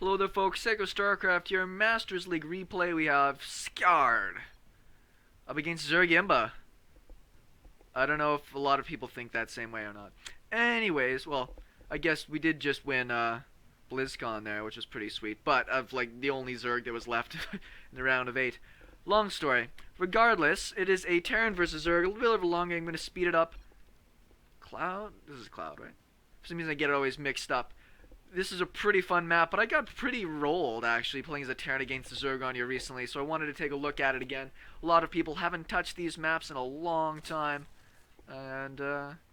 Hello there folks, SeKo Starcraft here. Masters League replay, we have Skeard up against Zergimba. I don't know if a lot of people think that same way or not. Anyways, well, I guess we did just win BlizzCon there, which was pretty sweet. But of like the only Zerg that was left in the round of 8. Long story. Regardless, it is a Terran versus Zerg. A little bit of a long game. I'm going to speed it up. Cloud? This is Cloud, right? For some reason I get it always mixed up. This is a pretty fun map, but I got pretty rolled actually playing as a Terran against the Zerg on here recently, so I wanted to take a look at it again. A lot of people haven't touched these maps in a long time, and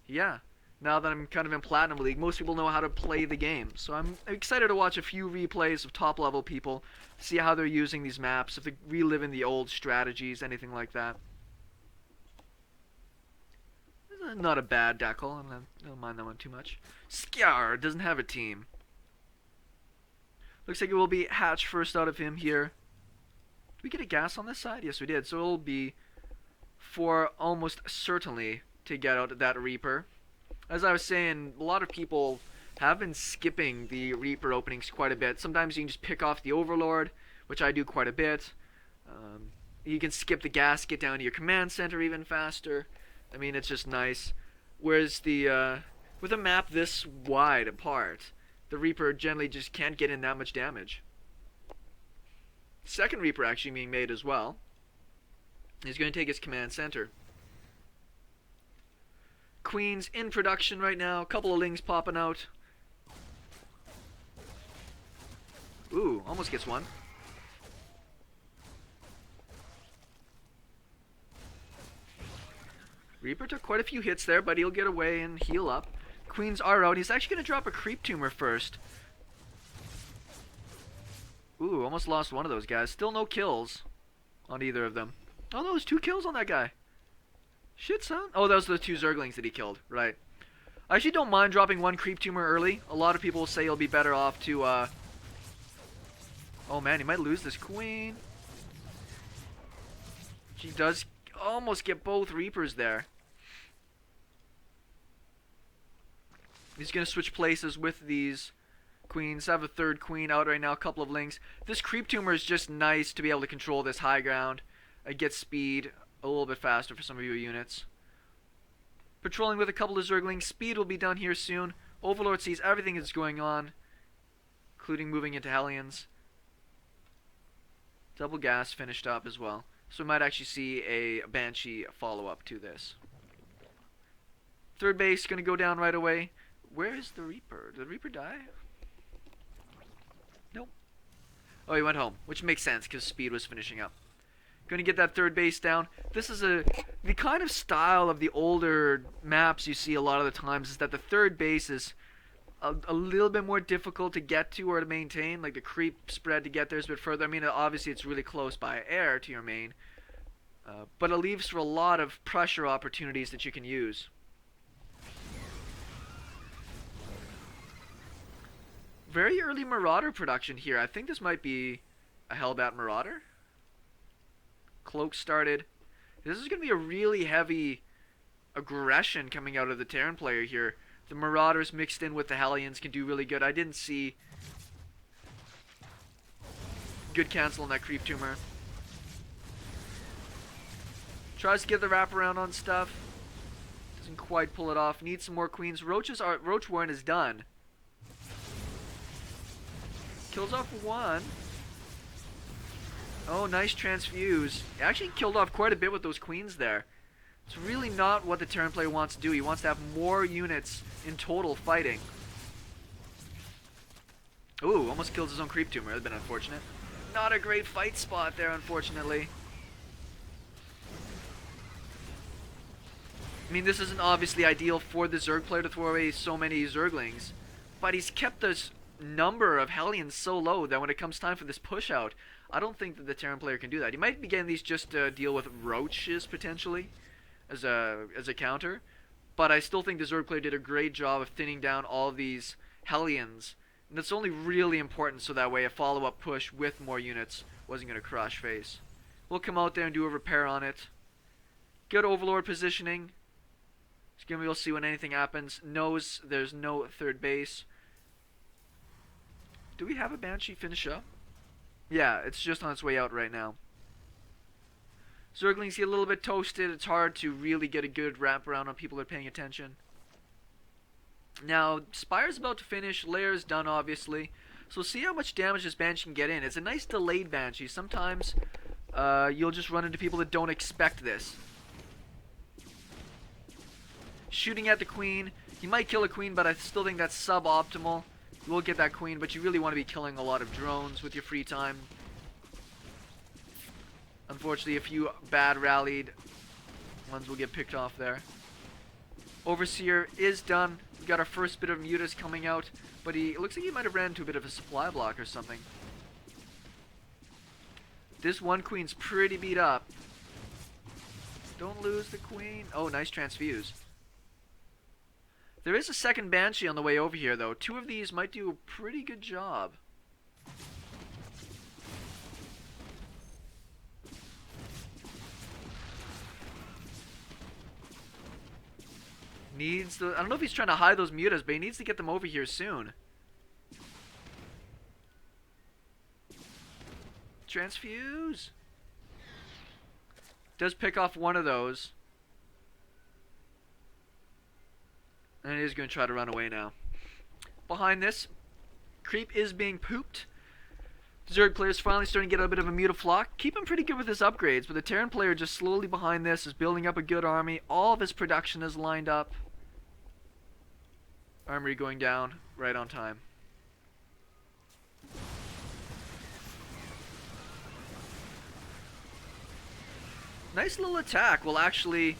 yeah, now that I'm kind of in Platinum League, most people know how to play the game, so I'm excited to watch a few replays of top level people, see how they're using these maps, if they're reliving the old strategies, anything like that. Not a bad decal, I don't mind that one too much. Skeard doesn't have a team. Looks like it will be Hatch first out of him here. Did we get a gas on this side? Yes, we did. So it'll be for almost certainly to get out that Reaper. As I was saying, a lot of people have been skipping the Reaper openings quite a bit. Sometimes you can just pick off the Overlord, which I do quite a bit. You can skip the gas, get down to your command center even faster. I mean, it's just nice. Whereas the with a map this wide apart, the Reaper generally just can't get in that much damage. Second Reaper actually being made as well. He's going to take his command center. Queen's in production right now. A couple of lings popping out. Ooh, almost gets one. Reaper took quite a few hits there, but he'll get away and heal up. Queens are out. He's actually going to drop a creep tumor first. Ooh, almost lost one of those guys. Still no kills on either of them. Oh no, there's 2 kills on that guy. Shit, son. Oh, those are the 2 Zerglings that he killed. Right. I actually don't mind dropping 1 creep tumor early. A lot of people will say you'll be better off to, Oh man, he might lose this queen. She does almost get both Reapers there. He's going to switch places with these queens. I have a third queen out right now, a couple of lings. This creep tumor is just nice to be able to control this high ground. Get speed a little bit faster for some of your units. Patrolling with a couple of Zerglings. Speed will be done here soon. Overlord sees everything that's going on, including moving into Hellions. Double gas finished up as well. So we might actually see a Banshee follow-up to this. Third base going to go down right away. Where is the Reaper? Did the Reaper die? Nope. Oh, he went home, which makes sense because speed was finishing up. Going to get that third base down. This is the kind of style of the older maps you see a lot of the times is that the third base is a little bit more difficult to get to or to maintain. Like the creep spread to get there is a bit further. I mean, obviously it's really close by air to your main. But it leaves for a lot of pressure opportunities that you can use. Very early Marauder production here. I think this might be a Hellbat Marauder. Cloak started. This is going to be a really heavy aggression coming out of the Terran player here. The Marauders mixed in with the Hellions can do really good. I didn't see good cancel on that creep tumor. Tries to get the wraparound on stuff. Doesn't quite pull it off. Needs some more queens. Roach Warren is done. Kills off 1. Oh, nice transfuse. Actually killed off quite a bit with those queens there. It's really not what the Terran player wants to do. He wants to have more units in total fighting. Ooh, almost killed his own creep tumor. That'd been unfortunate. Not a great fight spot there, unfortunately. I mean, this isn't obviously ideal for the Zerg player to throw away so many Zerglings, but he's kept this number of Hellions so low that when it comes time for this push out, I don't think that the Terran player can do that. He might be getting these just to deal with Roaches potentially as a counter, but I still think the Zerg player did a great job of thinning down all of these Hellions, and it's only really important so that way a follow-up push with more units wasn't going to crush face. We'll come out there and do a repair on it. Good Overlord positioning. He's going to be able to see when anything happens. Knows there's no third base. Do we have a Banshee finish up? Yeah, it's just on its way out right now. Zerglings get a little bit toasted. It's hard to really get a good wrap around on people that are paying attention. Now, Spire's about to finish. Lair's done, obviously. So we'll see how much damage this Banshee can get in. It's a nice delayed Banshee. Sometimes you'll just run into people that don't expect this. Shooting at the Queen. He might kill a Queen, but I still think that's suboptimal. You will get that Queen, but you really want to be killing a lot of drones with your free time. Unfortunately, a few bad rallied ones will get picked off there. Overseer is done. We got our first bit of mutas coming out, but it looks like he might have ran into a bit of a supply block or something. This one Queen's pretty beat up. Don't lose the Queen. Oh, nice transfuse. There is a second Banshee on the way over here, though. Two of these might do a pretty good job. Needs the... I don't know if he's trying to hide those mutas, but he needs to get them over here soon. Transfuse. Does pick off one of those. And he's going to try to run away now. Behind this, Creep is being pooped. Zerg player's finally starting to get a bit of a mutaflock. Keep him pretty good with his upgrades, but the Terran player just slowly behind this is building up a good army. All of his production is lined up. Armory going down right on time. Nice little attack will actually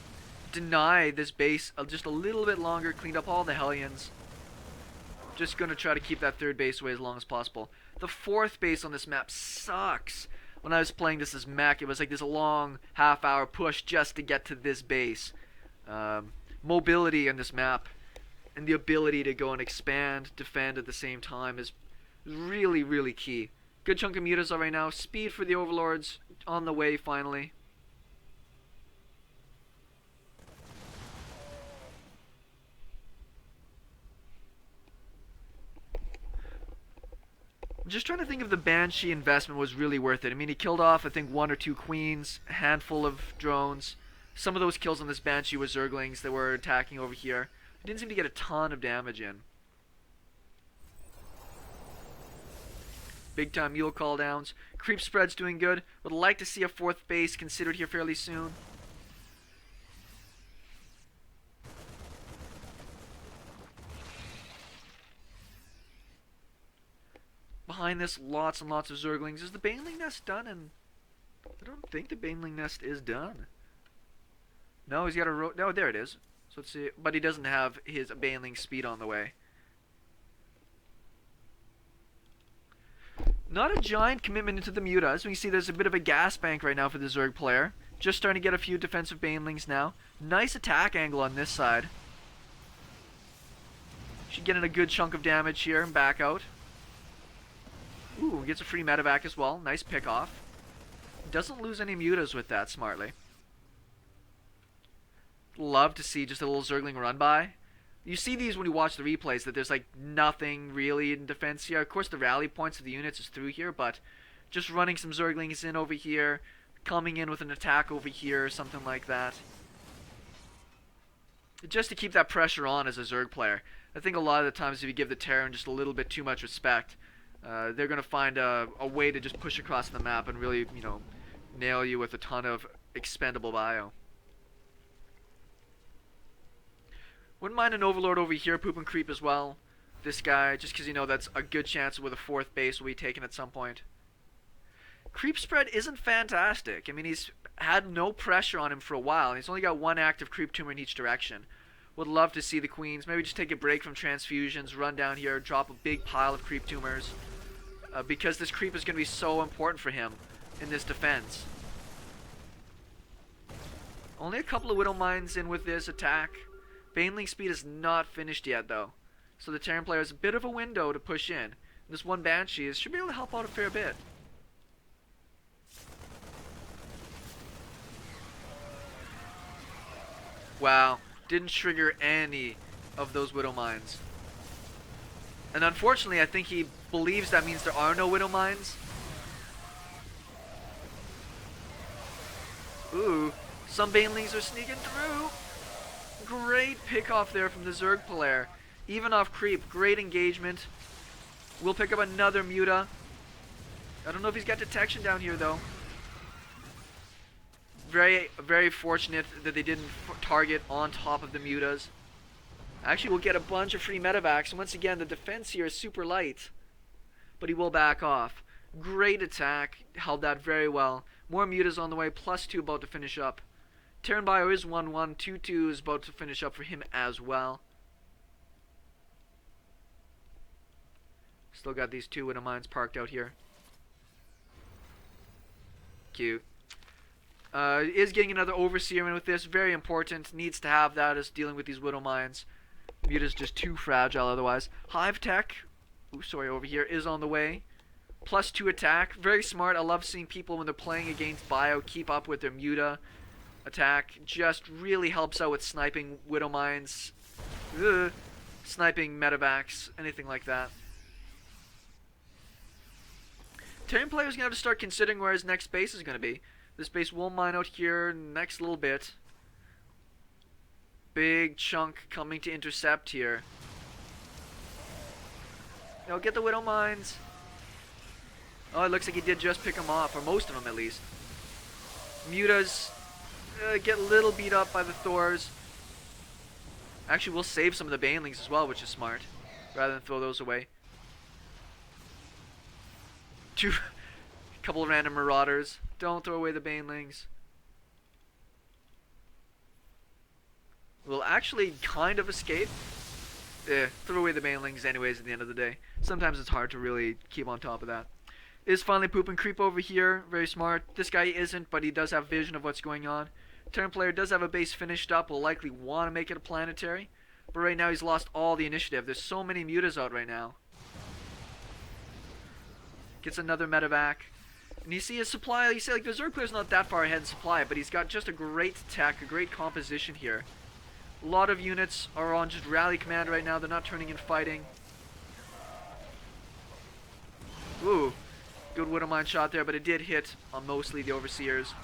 deny this base just a little bit longer. Cleaned up all the Hellions. Just going to try to keep that third base away as long as possible. The fourth base on this map sucks. When I was playing this as mech, it was like this long half-hour push just to get to this base. Mobility in this map and the ability to go and expand, defend at the same time is really, really key. Good chunk of mutas right now. Speed for the Overlords on the way finally. I'm just trying to think if the Banshee investment was really worth it. I mean, he killed off, I think, 1 or 2 Queens, a handful of drones. Some of those kills on this Banshee were Zerglings that were attacking over here. He didn't seem to get a ton of damage in. Big time mule call downs. Creep spread's doing good. Would like to see a 4th base considered here fairly soon. Behind this, lots and lots of Zerglings. Is the Baneling Nest done? And I don't think the Baneling Nest is done. No, he's got a no, there it is. So let's see. But he doesn't have his Baneling speed on the way. Not a giant commitment into the mutas. We see there's a bit of a gas bank right now for the Zerg player. Just starting to get a few defensive Banelings now. Nice attack angle on this side. Should get in a good chunk of damage here and back out. Ooh, gets a free medevac as well. Nice pick off. Doesn't lose any mutas with that smartly. Love to see just a little Zergling run by. You see these when you watch the replays that there's like nothing really in defense here. Of course the rally points of the units is through here, but just running some Zerglings in over here, coming in with an attack over here or something like that. Just to keep that pressure on as a Zerg player. I think a lot of the times if you give the Terran just a little bit too much respect, they're going to find a way to just push across the map and really, you know, nail you with a ton of expendable bio. Wouldn't mind an Overlord over here, Poop and Creep as well. This guy, just because you know that's a good chance with a 4th base will be taken at some point. Creep spread isn't fantastic. I mean, he's had no pressure on him for a while, and he's only got 1 active Creep tumor in each direction. Would love to see the Queens maybe just take a break from transfusions, run down here, drop a big pile of Creep tumors. Because this Creep is going to be so important for him in this defense. Only a couple of Widow Mines in with this attack. Baneling speed is not finished yet though. So the Terran player has a bit of a window to push in. This one Banshee should be able to help out a fair bit. Wow. Didn't trigger any of those Widow Mines. And unfortunately, I think he believes that means there are no Widow Mines. Ooh, some Banelings are sneaking through. Great pick off there from the Zerg player. Even off creep, great engagement. We'll pick up another Muta. I don't know if he's got detection down here though. Very fortunate that they didn't target on top of the Mutas. Actually, we'll get a bunch of free medevacs. Once again, the defense here is super light. But he will back off. Great attack. Held that very well. More Mutas on the way. +2 about to finish up. Terran Bio is 1-1. 2-2 is about to finish up for him as well. Still got these 2 Widow Mines parked out here. Cute. Is getting another Overseer in with this. Very important. Needs to have that as dealing with these Widow Mines. Muta's just too fragile otherwise. Hive Tech, over here, is on the way. +2 attack. Very smart. I love seeing people when they're playing against Bio keep up with their Muta attack. Just really helps out with sniping Widow Mines. Sniping medevacs. Anything like that. Terran player's going to have to start considering where his next base is going to be. This base will mine out here next little bit. Big chunk coming to intercept here. Now get the Widow Mines. Oh, it looks like he did just pick them off, or most of them at least. Mutas get a little beat up by the Thors. Actually, we'll save some of the Banelings as well, which is smart, rather than throw those away. Couple of random Marauders. Don't throw away the Banelings. We'll actually kind of escape. Throw away the Banelings anyways at the end of the day. Sometimes it's hard to really keep on top of that. Is finally pooping creep over here. Very smart. This guy isn't, but he does have vision of what's going on. Terran player does have a base finished up. Will likely want to make it a planetary. But right now he's lost all the initiative. There's so many Mutas out right now. Gets another medevac. And you see his supply, you see like the Zerg player's not that far ahead in supply, but he's got just a great tech, a great composition here. A lot of units are on just rally command right now. They're not turning in fighting. Ooh, good Widow Mine shot there, but it did hit on mostly the Overseers.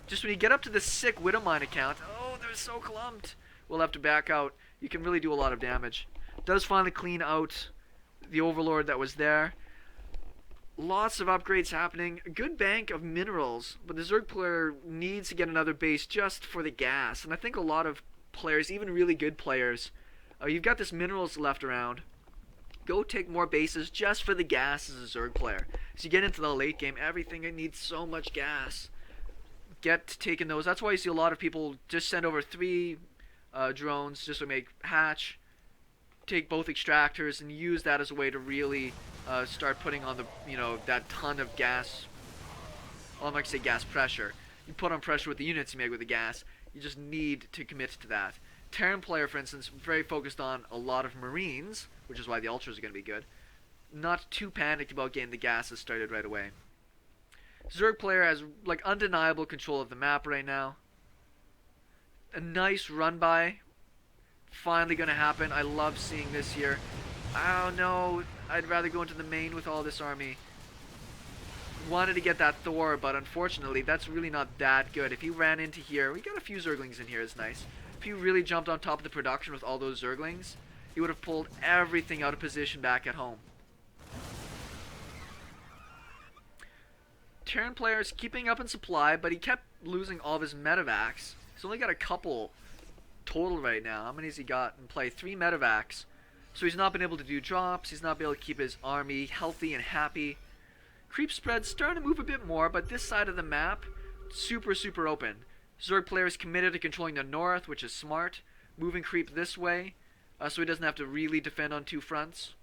Just when you get up to the sick Widow Mine account, oh, they're so clumped. We'll have to back out. You can really do a lot of damage. Does finally clean out the Overlord that was there. Lots of upgrades happening. A good bank of minerals, but the Zerg player needs to get another base just for the gas. And I think a lot of players, even really good players, you've got this minerals left around. Go take more bases just for the gas as a Zerg player. As you get into the late game, everything needs so much gas. Get taking those. That's why you see a lot of people just send over 3 drones just to make hatch. Take both extractors and use that as a way to really start putting on the, that ton of gas. Well, I'm not going to say gas pressure. You put on pressure with the units you make with the gas. You just need to commit to that. Terran player, for instance, very focused on a lot of Marines, which is why the Ultras are going to be good. Not too panicked about getting the gases started right away. Zerg player has like undeniable control of the map right now. A nice run by. Finally going to happen. I love seeing this here. Oh no, I'd rather go into the main with all this army. Wanted to get that Thor, but unfortunately that's really not that good. If he ran into here, we got a few Zerglings in here, it's nice. If he really jumped on top of the production with all those Zerglings, he would have pulled everything out of position back at home. Terran player's keeping up in supply, but he kept losing all of his medevacs. He's only got a couple total right now. How many has he got in play? 3 medevacs. So he's not been able to do drops. He's not been able to keep his army healthy and happy. Creep spread's starting to move a bit more, but this side of the map, super open. Zerg player is committed to controlling the north, which is smart. Moving creep this way, so he doesn't have to really defend on 2 fronts.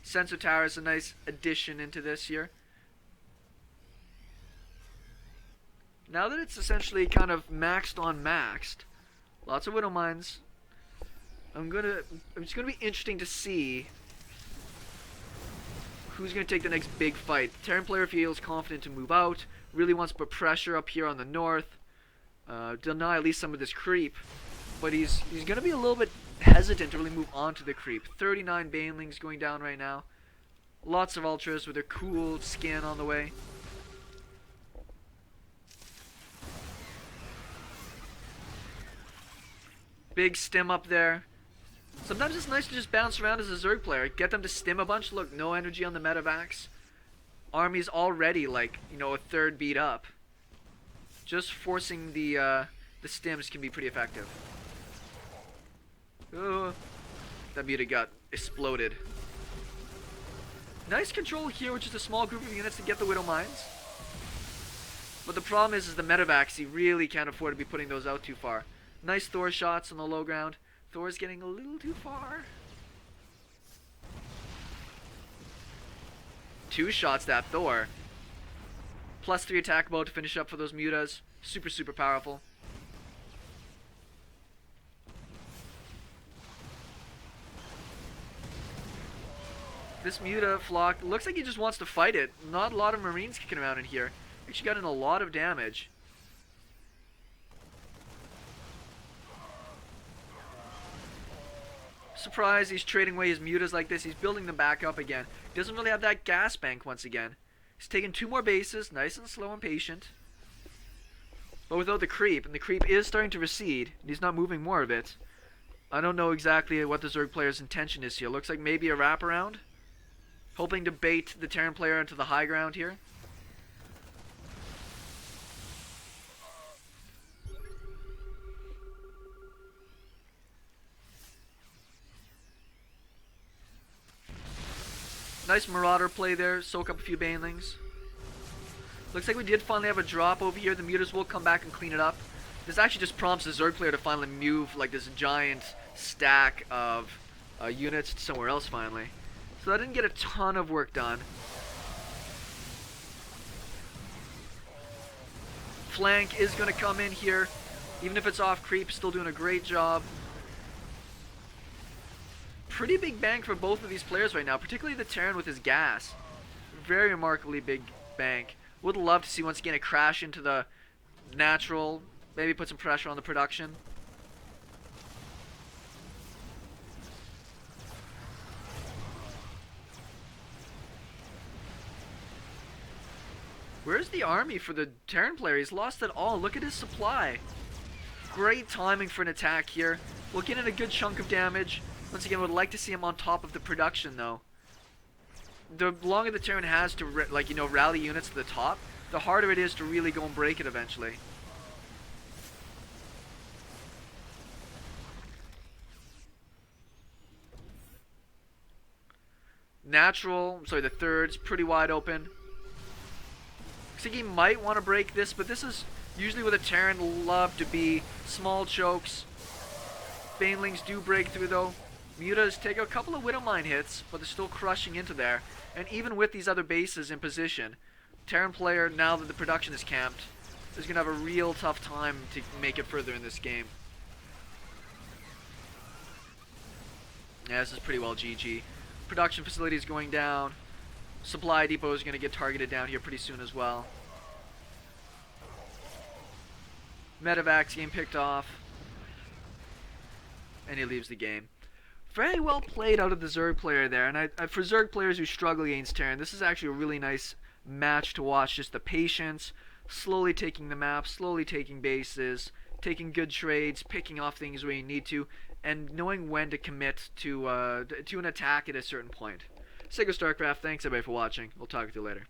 Sensor tower is a nice addition into this here. Now that it's essentially kind of maxed on maxed, lots of Widow Mines. It's gonna be interesting to see who's gonna take the next big fight. Terran player feels confident to move out. Really wants to put pressure up here on the north. Deny at least some of this creep, but he's gonna be a little bit hesitant to really move on to the creep. 39 banelings going down right now. Lots of ultras with their cool skin on the way. Big stim up there. Sometimes it's nice to just bounce around as a Zerg player. Get them to stim a bunch. Look, no energy on the medevacs. Army's already, like, you know, a third beat up. Just forcing the stims can be pretty effective. Oh, that muta got exploded. Nice control here, which is a small group of units to get the Widow Mines. But the problem is the medevacs, he really can't afford to be putting those out too far. Nice Thor shots on the low ground. Thor's getting a little too far. 2 shots that Thor. +3 attack mode to finish up for those mutas. Super, super powerful. This muta flock looks like he just wants to fight it. Not a lot of marines kicking around in here. Actually got in a lot of damage. Surprised he's trading away his mutas like this. He's building them back up again. He doesn't really have that gas bank once again. He's taking 2 more bases, nice and slow and patient. But without the creep, and the creep is starting to recede, and he's not moving more of it. I don't know exactly what the Zerg player's intention is here. Looks like maybe a wraparound. Hoping to bait the Terran player into the high ground here. Nice Marauder play there, soak up a few banelings. Looks like we did finally have a drop over here. The mutas will come back and clean it up. This actually just prompts the Zerg player to finally move like this giant stack of units somewhere else finally. So that didn't get a ton of work done. Flank is going to come in here. Even if it's off creep, still doing a great job. Pretty big bank for both of these players right now, particularly the Terran with his gas. Very remarkably big bank. Would love to see once again a crash into the natural, maybe put some pressure on the production. Where's the army for the Terran player? He's lost it all. Look at his supply. Great timing for an attack here. We'll get in a good chunk of damage. Once again, would like to see him on top of the production though. The longer the Terran has to rally units to the top, the harder it is to really go and break it eventually. The third's pretty wide open. Looks like he might want to break this, but this is usually with a Terran love to be small chokes. Banelings do break through though. Mutas take a couple of Widowmine hits, but they're still crushing into there. And even with these other bases in position, Terran player, now that the production is camped, is going to have a real tough time to make it further in this game. Yeah, this is pretty well GG. Production facility is going down. Supply depot is going to get targeted down here pretty soon as well. Medevacs game picked off. And he leaves the game. Very well played out of the Zerg player there. And for Zerg players who struggle against Terran, this is actually a really nice match to watch. Just the patience, slowly taking the map, slowly taking bases, taking good trades, picking off things where you need to, and knowing when to commit to an attack at a certain point. SeKo Starcraft, thanks everybody for watching. We'll talk to you later.